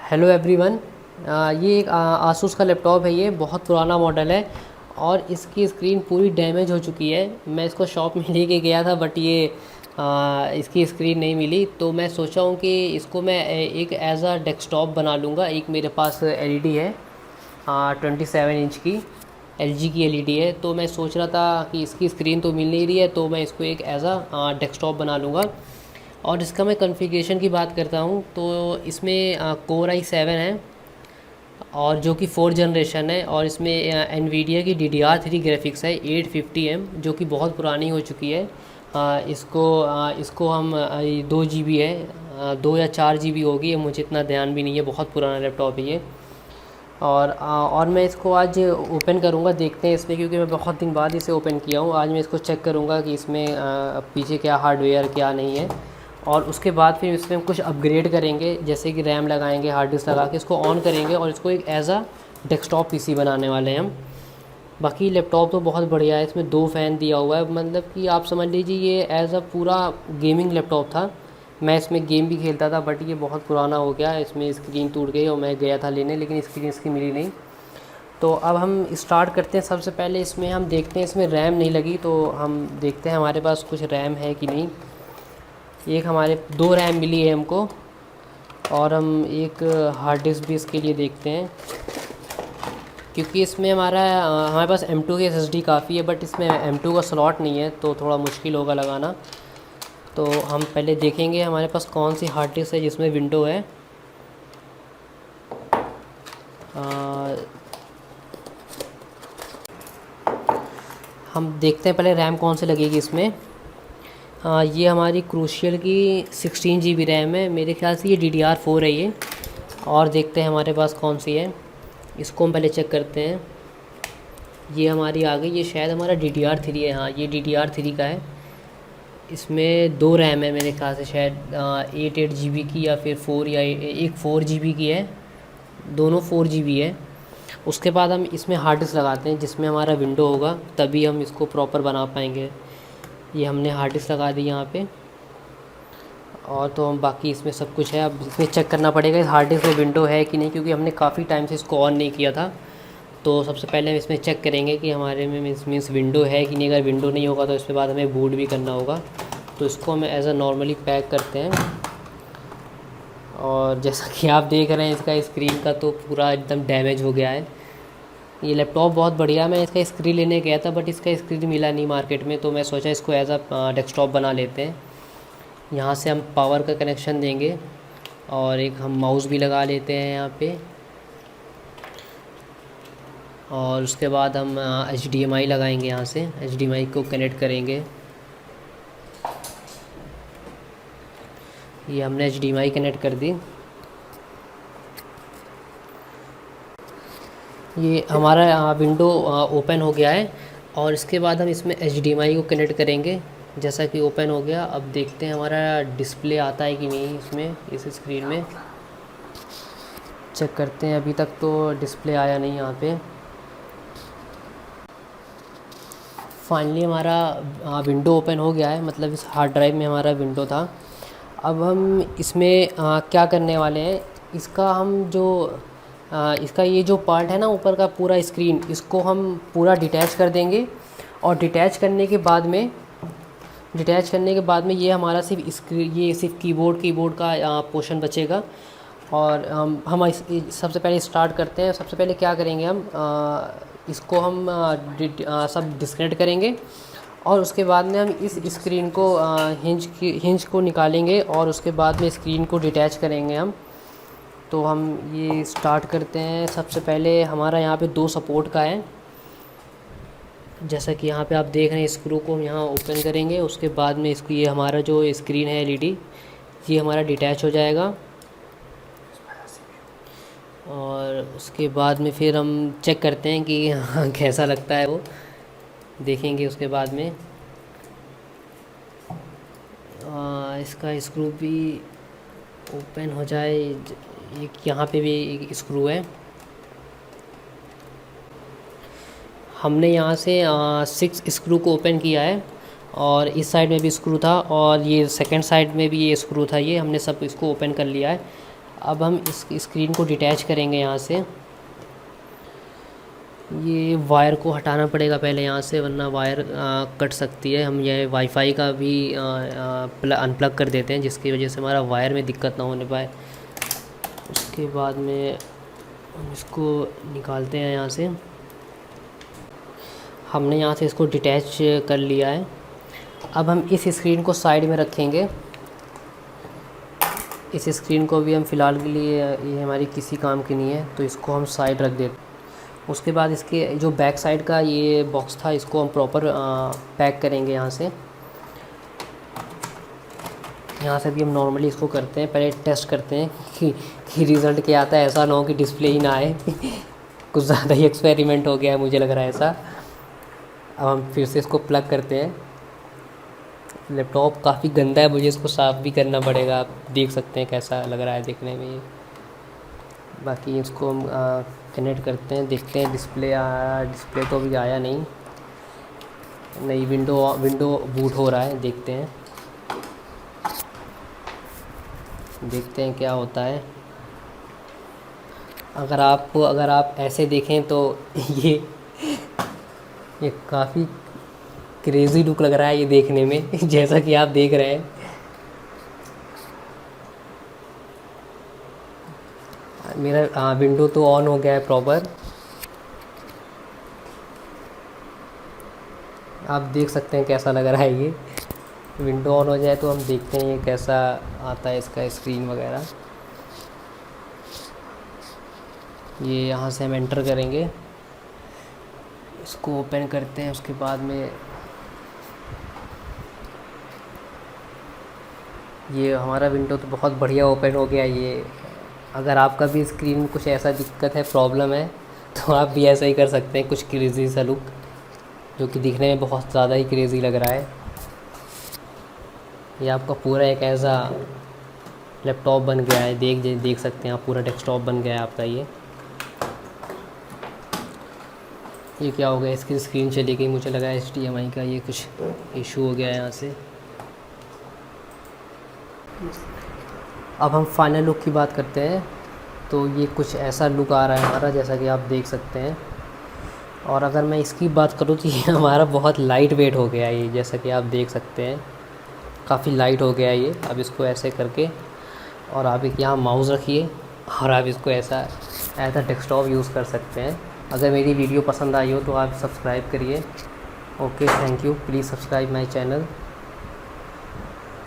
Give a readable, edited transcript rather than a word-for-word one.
Hello everyone. ये एक Asus का लैपटॉप है। ये बहुत पुराना मॉडल है और इसकी स्क्रीन पूरी डैमेज हो चुकी है। मैं इसको शॉप में लेके गया था बट ये इसकी स्क्रीन नहीं मिली, तो मैं सोचा हूँ कि इसको मैं एक एज अ डेस्कटॉप बना लूँगा। एक मेरे पास एलईडी है 27 इंच की, एलजी की एलईडी है। तो मैं सोच रहा था कि इसकी स्क्रीन तो मिल नहीं रही है, तो मैं इसको एक एज अ डेस्कटॉप बना लूँगा। और इसका मैं कॉन्फ़िगरेशन की बात करता हूँ तो इसमें कोर i7 है और जो कि 4 जनरेशन है, और इसमें एनवीडिया की DDR3 ग्राफिक्स है 850M, जो कि बहुत पुरानी हो चुकी है। इसको हम 2 GB है, 2 या 4 GB होगी, ये मुझे इतना ध्यान भी नहीं है, बहुत पुराना लैपटॉप है ये। और मैं इसको आज ओपन करूँगा, देखते हैं इसमें, क्योंकि मैं बहुत दिन बाद इसे ओपन किया हूँ। आज मैं इसको चेक करूँगा कि इसमें पीछे क्या हार्डवेयर क्या नहीं है, और उसके बाद फिर इसमें हम कुछ अपग्रेड करेंगे, जैसे कि रैम लगाएंगे, हार्ड डिस्क लगा के इसको ऑन करेंगे और इसको एक एज अ डेस्कटॉप पीसी बनाने वाले हैं हम। बाकी लैपटॉप तो बहुत बढ़िया है, इसमें 2 फ़ैन दिया हुआ है, मतलब कि आप समझ लीजिए ये एज अ पूरा गेमिंग लैपटॉप था। मैं इसमें गेम भी खेलता था, बट ये बहुत पुराना हो गया, इसमें स्क्रीन टूट गई और मैं गया था लेने, लेकिन स्क्रीन इसकी मिली नहीं। तो अब हम स्टार्ट करते हैं। सबसे पहले इसमें हम देखते हैं, इसमें रैम नहीं लगी, तो हम देखते हैं हमारे पास कुछ रैम है कि नहीं। एक हमारे 2 रैम मिली है हमको, और हम एक हार्ड डिस्क भी इसके लिए देखते हैं, क्योंकि इसमें हमारे पास M2 की SSD काफ़ी है, बट इसमें M2 का स्लॉट नहीं है, तो थोड़ा मुश्किल होगा लगाना। तो हम पहले देखेंगे हमारे पास कौन सी हार्ड डिस्क है जिसमें विंडो है। हम देखते हैं पहले रैम कौन सी लगेगी इसमें। ये हमारी क्रूशियल की 16 GB रैम है, मेरे ख्याल से ये DDR4 है ये। और देखते हैं हमारे पास कौन सी है, इसको हम पहले चेक करते हैं। ये हमारी आ गई, ये शायद हमारा DDR3 है। हाँ, ये DDR3 का है। इसमें 2 रैम है मेरे ख्याल से, शायद 8 GB की, या फिर 4, या एक 4 GB की है, दोनों 4 GB है। उसके बाद हम इसमें हार्ड डिस्क लगाते हैं जिसमें हमारा विंडो होगा, तभी हम इसको प्रॉपर बना पाएंगे। ये हमने हार्ड डिस्क लगा दी यहाँ पे, और तो हम बाकी इसमें सब कुछ है। अब इसमें चेक करना पड़ेगा इस हार्ड डिस्क में विंडो है कि नहीं, क्योंकि हमने काफ़ी टाइम से इसको ऑन नहीं किया था। तो सबसे पहले हम इसमें चेक करेंगे कि हमारे में मीन्स विंडो है कि नहीं। अगर विंडो नहीं होगा तो इसके बाद हमें बूट भी करना होगा। तो इसको हम एज अ नॉर्मली पैक करते हैं। और जैसा कि आप देख रहे हैं, इसका स्क्रीन का तो पूरा एकदम डैमेज हो गया है। ये लैपटॉप बहुत बढ़िया, मैं इसका स्क्रीन लेने गया था बट इसका स्क्रीन मिला नहीं मार्केट में, तो मैं सोचा इसको एज अ डेस्कटॉप बना लेते हैं। यहाँ से हम पावर का कनेक्शन देंगे, और एक हम माउस भी लगा लेते हैं यहाँ पे। और उसके बाद हम HDMI लगाएंगे, यहाँ से HDMI को कनेक्ट करेंगे। ये हमने HDMI कनेक्ट कर दी। ये हमारा विंडो ओपन हो गया है, और इसके बाद हम इसमें HDMI को कनेक्ट करेंगे। जैसा कि ओपन हो गया, अब देखते हैं हमारा डिस्प्ले आता है कि नहीं इसमें, इस स्क्रीन में चेक करते हैं। अभी तक तो डिस्प्ले आया नहीं यहाँ पे। फाइनली हमारा विंडो ओपन हो गया है, मतलब इस हार्ड ड्राइव में हमारा विंडो था। अब हम इसमें क्या करने वाले हैं, इसका हम जो इसका ये जो पार्ट है ना ऊपर का पूरा स्क्रीन, इसको हम पूरा डिटैच कर देंगे। और डिटैच करने के बाद में ये हमारा ये सिर्फ कीबोर्ड का पोर्शन बचेगा। और सबसे पहले स्टार्ट करते हैं। सबसे पहले क्या करेंगे, हम इसको हम सब डिस्कनेक्ट करेंगे, और उसके बाद में हम इस स्क्रीन को हिंज को निकालेंगे, और उसके बाद में स्क्रीन को डिटैच करेंगे हम। तो हम ये स्टार्ट करते हैं। सबसे पहले हमारा यहाँ पे 2 सपोर्ट का है, जैसा कि यहाँ पे आप देख रहे हैं। स्क्रू को हम यहाँ ओपन करेंगे, उसके बाद में इसको, ये हमारा जो स्क्रीन है एलईडी, ये हमारा डिटैच हो जाएगा। और उसके बाद में फिर हम चेक करते हैं कि कैसा लगता है, वो देखेंगे उसके बाद में। इसका स्क्रू भी ओपन हो जाए। एक यहाँ पे भी एक स्क्रू है। हमने यहाँ से 6 स्क्रू को ओपन किया है, और इस साइड में भी स्क्रू था, और ये सेकंड साइड में भी ये स्क्रू था। ये हमने सब इसको ओपन कर लिया है। अब हम इस स्क्रीन को डिटैच करेंगे यहाँ से। ये वायर को हटाना पड़ेगा पहले यहाँ से, वरना वायर कट सकती है। हम ये वाईफाई का भी अनप्लग कर देते हैं, जिसकी वजह से हमारा वायर में दिक्कत ना होने पाए। उसके बाद में हम इसको निकालते हैं यहाँ से। हमने यहाँ से इसको डिटैच कर लिया है। अब हम इस स्क्रीन को साइड में रखेंगे। इस स्क्रीन को भी हम फ़िलहाल के लिए, ये हमारी किसी काम की नहीं है, तो इसको हम साइड रख देते। उसके बाद इसके जो बैक साइड का ये बॉक्स था, इसको हम प्रॉपर पैक करेंगे यहाँ से। यहाँ से भी हम नॉर्मली इसको करते हैं, पहले टेस्ट करते हैं कि रिज़ल्ट क्या आता है। ऐसा ना हो कि डिस्प्ले ही ना आए कुछ ज़्यादा ही एक्सपेरिमेंट हो गया है, मुझे लग रहा है ऐसा। अब हम फिर से इसको प्लग करते हैं। लैपटॉप काफ़ी गंदा है, मुझे इसको साफ़ भी करना पड़ेगा। आप देख सकते हैं कैसा लग रहा है देखने में ये। बाकी इसको हम कनेक्ट करते हैं, देखते हैं डिस्प्ले तो अभी आया नहीं। नई विंडो बूट हो रहा है, देखते हैं क्या होता है। अगर आप ऐसे देखें तो ये काफ़ी क्रेज़ी लुक लग रहा है ये देखने में जैसा कि आप देख रहे हैं। मेरा विंडो तो ऑन हो गया है प्रॉपर। आप देख सकते हैं कैसा लग रहा है ये। विंडो ऑन हो जाए तो हम देखते हैं ये कैसा आता है इसका स्क्रीन वगैरह। ये यहाँ से हम एंटर करेंगे, इसको ओपन करते हैं। उसके बाद में ये हमारा विंडो तो बहुत बढ़िया ओपन हो गया ये। अगर आपका भी स्क्रीन में कुछ ऐसा दिक्कत है, प्रॉब्लम है, तो आप भी ऐसा ही कर सकते हैं। कुछ क्रेज़ी सा लुक, जो कि दिखने में बहुत ज़्यादा ही क्रेज़ी लग रहा है। ये आपका पूरा एक ऐसा लैपटॉप बन गया है। देख सकते हैं आप, पूरा डेस्कटॉप बन गया है आपका ये क्या हो गया, इसकी स्क्रीन चली गई। मुझे लगा HDMI का ये कुछ इशू हो गया है यहाँ से। अब हम फाइनल लुक की बात करते हैं। तो ये कुछ ऐसा लुक आ रहा है हमारा, जैसा कि आप देख सकते हैं। और अगर मैं इसकी बात करूँ तो ये हमारा बहुत लाइट वेट हो गया है ये, जैसा कि आप देख सकते हैं काफ़ी लाइट हो गया है ये। अब इसको ऐसे करके, और आप एक यहाँ माउस रखिए, और आप इसको ऐसा एज अ डेस्कटॉप यूज़ कर सकते हैं। अगर मेरी वीडियो पसंद आई हो तो आप सब्सक्राइब करिए। Okay, thank you. Please subscribe my channel.